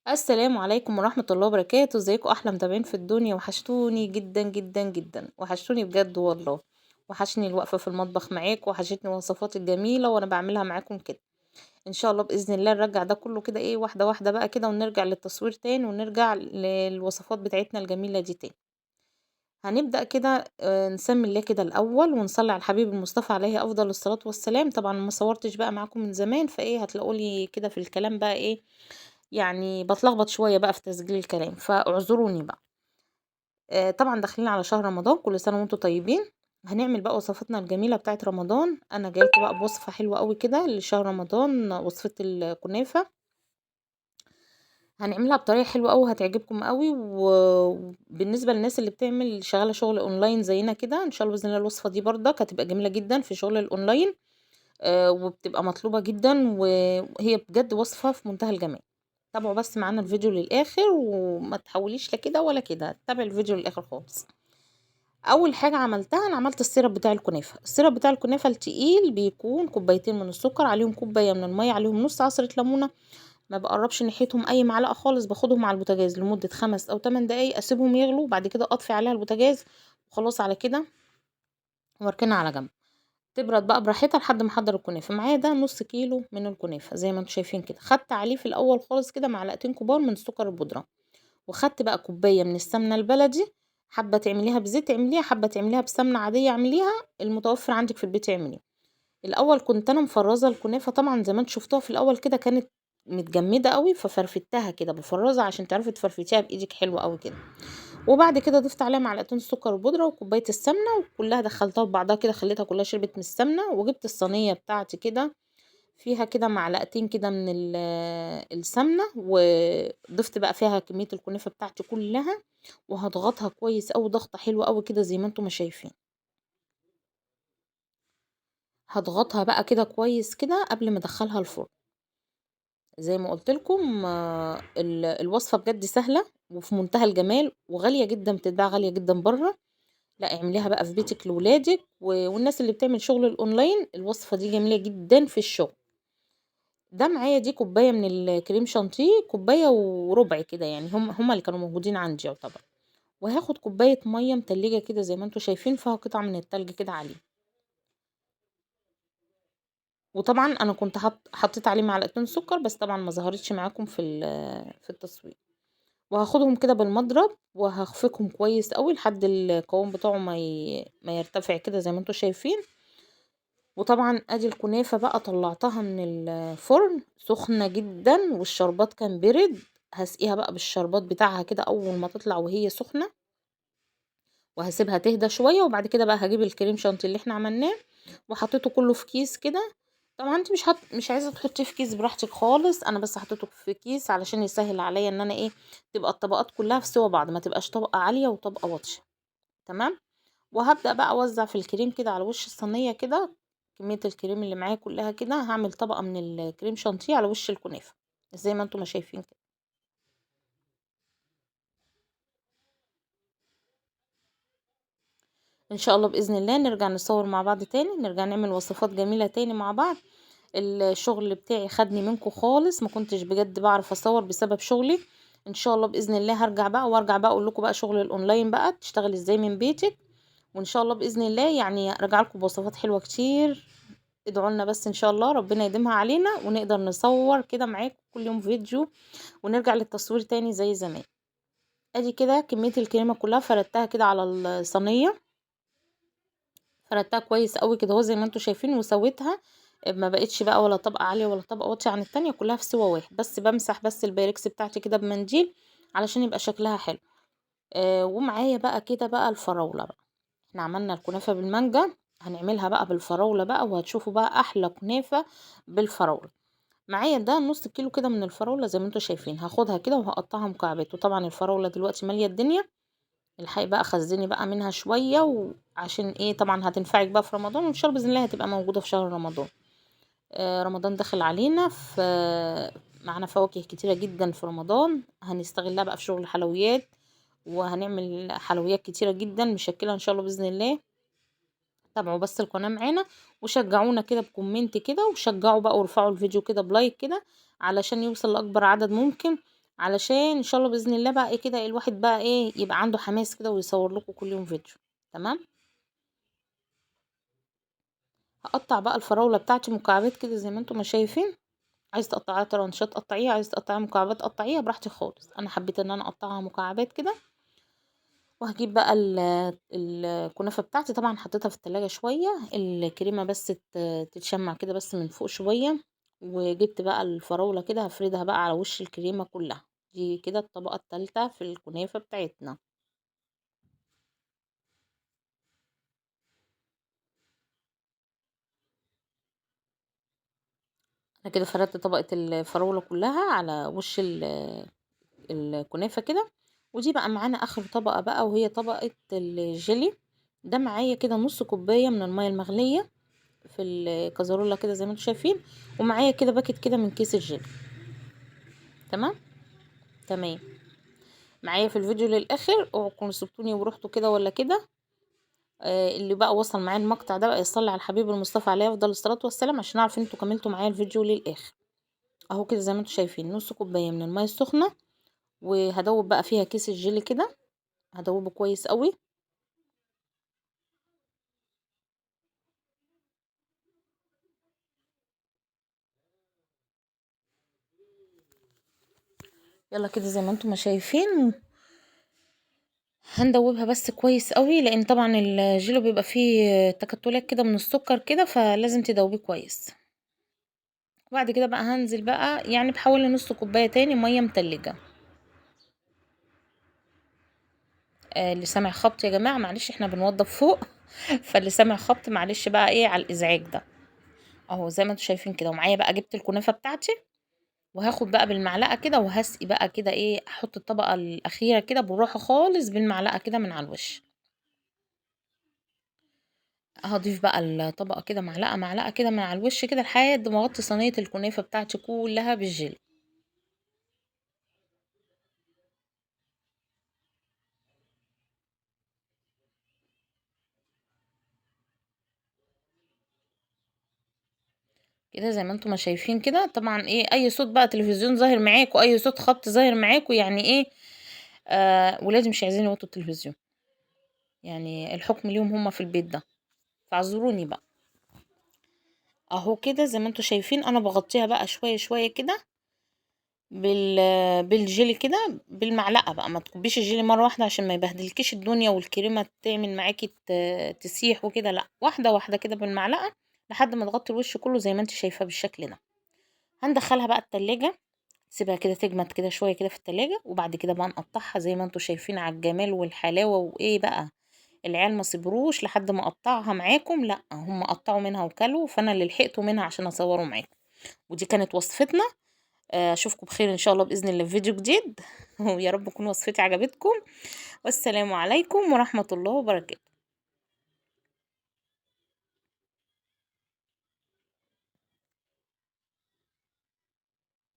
السلام عليكم ورحمة الله وبركاته. ازيكم احلى متابعين في الدنيا؟ وحشتوني جدا جدا جدا، وحشتوني بجد والله. وحشني الوقفة في المطبخ معاكم، وحشتني الوصفات الجميلة وانا بعملها معاكم كده. ان شاء الله بإذن الله نرجع ده كله كده ايه واحدة واحدة بقى كده، ونرجع للتصوير تاني، ونرجع للوصفات بتاعتنا الجميلة دي تاني. هنبدأ كده نسمي الله كده الأول، ونصلي على الحبيب المصطفى عليه أفضل الصلاة والسلام. طبعا ما صورتش بقى معاكم من زمان، فايه هتلاقولي كده في الكلام بقى ايه، يعني بتلخبط شوية بقى في تسجيل الكلام، فاعذروني بقى. طبعا داخلين على شهر رمضان، كل سنة وانتم طيبين. هنعمل بقى وصفتنا الجميلة بتاعة رمضان. انا جايلكم بقى بوصفة حلوة قوي كده لشهر رمضان، وصفة الكنافة. هنعملها بطريقة حلوة قوي، هتعجبكم قوي. وبالنسبة للناس اللي بتعمل شغالة شغل اونلاين زينا كده، ان شاء الله باذن الله الوصفة دي برضك هتبقى جميلة جدا في شغل الاونلاين. وبتبقى مطلوبة جدا، وهي بجد وصفة في منتهى الجمال. تابعوا بس معانا الفيديو للآخر، وما تحوليش لا كده ولا كده، تابع الفيديو للآخر خالص. اول حاجة عملتها، انا عملت السيرب بتاع الكنافة. السيرب بتاع الكنافة التقيل بيكون كوبايتين من السكر، عليهم كوباية من المية، عليهم نص عصرة ليمونة. ما بقربش ناحيتهم اي معلقة خالص، باخدهم على البوتاجاز لمدة 5 او 8 دقايق، اسيبهم يغلوا، بعد كده اطفي عليها البوتاجاز. وخلاص على كده، واركنها على جنب تبرد بقى براحتها لحد ما احضر الكنافه. معايا ده نص كيلو من الكنافه زي ما انتم شايفين كده. خدت عليه في الاول خالص كده معلقتين كبار من السكر البودره، وخدت بقى كوبايه من السمنه البلدي. حابه تعمليها بزيت اعمليها، حابه تعمليها بسمنه عاديه اعمليها، المتوفر عندك في البيت اعمليه. الاول كنت انا مفرزه الكنافه، طبعا زي ما انتم شفتوها في الاول كده كانت متجمده قوي، ففرفتها كده بفرزه عشان تعرفي تفرفتيها بايدك حلوه قوي كده. وبعد كده ضفت عليها معلقتين سكر وبودرة وكوباية السمنة، وكلها دخلتها في بعضها كده، خليتها كلها شربت من السمنة. وجبت الصينية بتاعتي كده، فيها كده معلقتين كده من السمنة، وضفت بقى فيها كمية الكنافة بتاعتي كلها. وهضغطها كويس اوي ضغطة حلوة اوي كده زي ما انتم ما شايفين. هضغطها بقى كده كويس كده قبل ما ادخلها الفرن. زي ما قلت لكم الوصفة بجد سهلة وفي منتهى الجمال، وغالية جدا، بتتباع غالية جدا بره. لا اعمليها بقى في بيتك لولادك والناس اللي بتعمل شغل الاونلاين، الوصفة دي جميلة جدا في الشغل. ده معايا دي كوباية من الكريم شانتيه، كوباية وربع كده يعني، هم اللي كانوا موجودين عندي يعتبر. وهاخد كوباية مية متلجة كده زي ما انتوا شايفين، فيها قطع من التلج كده عليه. وطبعا انا كنت حطيت عليه معلقتين سكر، بس طبعا ما ظهرتش معاكم في التصوير. وهاخدهم كده بالمضرب، وهخفقهم كويس قوي لحد القوام بتاعه ما يرتفع كده زي ما انتوا شايفين. وطبعا ادي الكنافة بقى طلعتها من الفرن سخنة جدا، والشربات كان برد. هسقيها بقى بالشربات بتاعها كده اول ما تطلع وهي سخنة، وهسيبها تهدى شوية. وبعد كده بقى هجيب الكريم شانتي اللي احنا عملناه، وحطيته كله في كيس كده. طبعا انت مش عايزة تحطيه في كيس براحتك خالص، انا بس حطيته في كيس علشان يسهل عليا ان انا ايه، تبقى الطبقات كلها في سوا بعض، ما تبقاش طبقة عالية وطبقة واطية. تمام. وهبدأ بقى اوزع في الكريم كده على وش الصينية كده. كمية الكريم اللي معايا كلها كده، هعمل طبقة من الكريم شانتيه على وش الكنافة زي ما انتم ما شايفين كده. ان شاء الله بإذن الله نرجع نصور مع بعض تاني، نرجع نعمل وصفات جميلة تاني مع بعض. الشغل بتاعي خدني منكم خالص، ما كنتش بجد بعرف اصور بسبب شغلي. ان شاء الله باذن الله هرجع بقى، وارجع بقى اقول لكم بقى شغل الاونلاين بقى تشتغل ازاي من بيتك. وان شاء الله باذن الله يعني ارجع لكم بوصفات حلوه كتير. ادعوا لنا بس ان شاء الله ربنا يديمها علينا، ونقدر نصور كده معاكم كل يوم فيديو، ونرجع للتصوير تاني زي زمان. ادي كده كميه الكريمه كلها فردتها كده على الصينيه. فردتها كويس قوي كده اهو زي ما انتم شايفين، وسويتها. ما بقتش بقى ولا طبقة عالية ولا طبقة واطية عن التانية، كلها في سوا واحد. بس بمسح بس البايركس بتاعتي كده بمنديل علشان يبقى شكلها حلو. ومعايا بقى كده بقى الفراولة بقى. احنا عملنا الكنافة بالمانجا، هنعملها بقى بالفراولة بقى، وهتشوفوا بقى احلى كنافة بالفراولة. معايا ده نص كيلو كده من الفراولة زي ما انتم شايفين، هاخدها كده وهقطعها مكعبات. وطبعا الفراولة دلوقتي مالية الدنيا، الحقي بقى خزني بقى منها شوية، وعشان ايه طبعا هتنفعك بقى في رمضان، وان شاء الله باذن الله هتبقى موجودة في شهر رمضان. رمضان داخل علينا، معانا فواكه كتيرة جدا في رمضان، هنستغلها بقى في شغل الحلويات. وهنعمل حلويات كتيرة جدا مشكلة ان شاء الله باذن الله. تابعوا بس القناة معانا، وشجعونا كده بكومنت كده، وشجعوا بقى وارفعوا الفيديو كده بلايك كده، علشان يوصل لأكبر عدد ممكن، علشان ان شاء الله باذن الله بقى ايه كده الواحد بقى ايه يبقى عنده حماس كده ويصور لكم كل يوم فيديو. تمام. هقطع بقى الفراوله بتاعتي مكعبات كده زي ما انتم ما شايفين. عايز تقطعيها طرنشات قطعيها، عايز تقطعيها مكعبات قطعيها براحتك خالص. انا حبيت ان انا اقطعها مكعبات كده. وهجيب بقى الكنافه بتاعتي، طبعا حطيتها في التلاجة شويه الكريمه بس تتشمع كده بس من فوق شويه. وجبت بقى الفراوله كده هفردها بقى على وش الكريمه كلها. دي كده الطبقه الثالثه في الكنافه بتاعتنا. انا كده فردت طبقه الفراوله كلها على وش الكنافه كده. ودي بقى معانا اخر طبقه بقى وهي طبقه الجيلي. ده معايا كده نص كوبايه من الميه المغليه في الكازرولة كده زي ما انتم شايفين. ومعايا كده باكت كده من كيس الجيلي. تمام. تمام. معايا في الفيديو للاخر، اوعوا تكونوا سبتوني ورحتوا كده ولا كده. اللي بقى وصل معايا المقطع ده بقى يصلي على الحبيب المصطفى عليه افضل الصلاه والسلام عشان اعرف انتوا كملتوا معايا الفيديو للاخر. اهو كده زي ما انتم شايفين نص كوبايه من الميه السخنه. وهدوب بقى فيها كيس الجيلي كده. هدوبه كويس قوي. يلا كده زي ما انتم ما شايفين. هندوبها بس كويس قوي لان طبعا الجيلو بيبقى فيه تكتلات كده من السكر كده فلازم تدوبيه كويس. وبعد كده بقى هنزل بقى يعني بحوالي نص كوبايه تاني ميه متلجه. اللي سامع خبط يا جماعه معلش احنا بنوضب فوق فاللي سامع خبط معلش بقى ايه على الازعاج ده. اهو زي ما انتم شايفين كده. ومعايا بقى جبت الكنافه بتاعتي. وهاخد بقى بالمعلقه كده وهسقي بقى كده ايه احط الطبقه الاخيره كده بالراحه خالص بالمعلقه كده من على الوش. هضيف بقى الطبقة كده معلقة معلقة كده من على الوش كده لحد ما اغطي صينية الكنافة بتاعتي كلها بالجيلي. كده زي ما انتم ما شايفين كده. طبعا ايه اي صوت بقى تلفزيون ظاهر معاكوا اي صوت خبط ظاهر معاكوا يعني ايه. ولادي مش عايزين يوطوا التلفزيون. يعني الحكم ليهم هما في البيت ده. فاعذروني بقى. اهو كده زي ما انتم شايفين انا بغطيها بقى شوية شوية كده. بالجيلي كده بالمعلقة بقى ما تكبيش الجيلي مرة واحدة عشان ما يبهدلكيش الدنيا والكريمة تعمل معاكي تسيح وكده. لا واحدة واحدة كده بالمعلقة لحد ما تغطي الوش كله زي ما انت شايفاه بالشكل ده. هندخلها بقى التلاجة. سيبها كده تجمد كده شوية كده في التلاجة وبعد كده بقى نقطعها زي ما انتوا شايفين على الجمال والحلاوة وايه بقى. العيال ما صبروش لحد ما اقطعها معاكم. لا هم قطعوا منها وكلوا فانا اللي لحقته منها عشان اصوره معاكم. ودي كانت وصفتنا. اشوفكم بخير ان شاء الله باذن الله في فيديو جديد ويا رب تكون وصفتي عجبتكم. والسلام عليكم ورحمة الله وبركاته.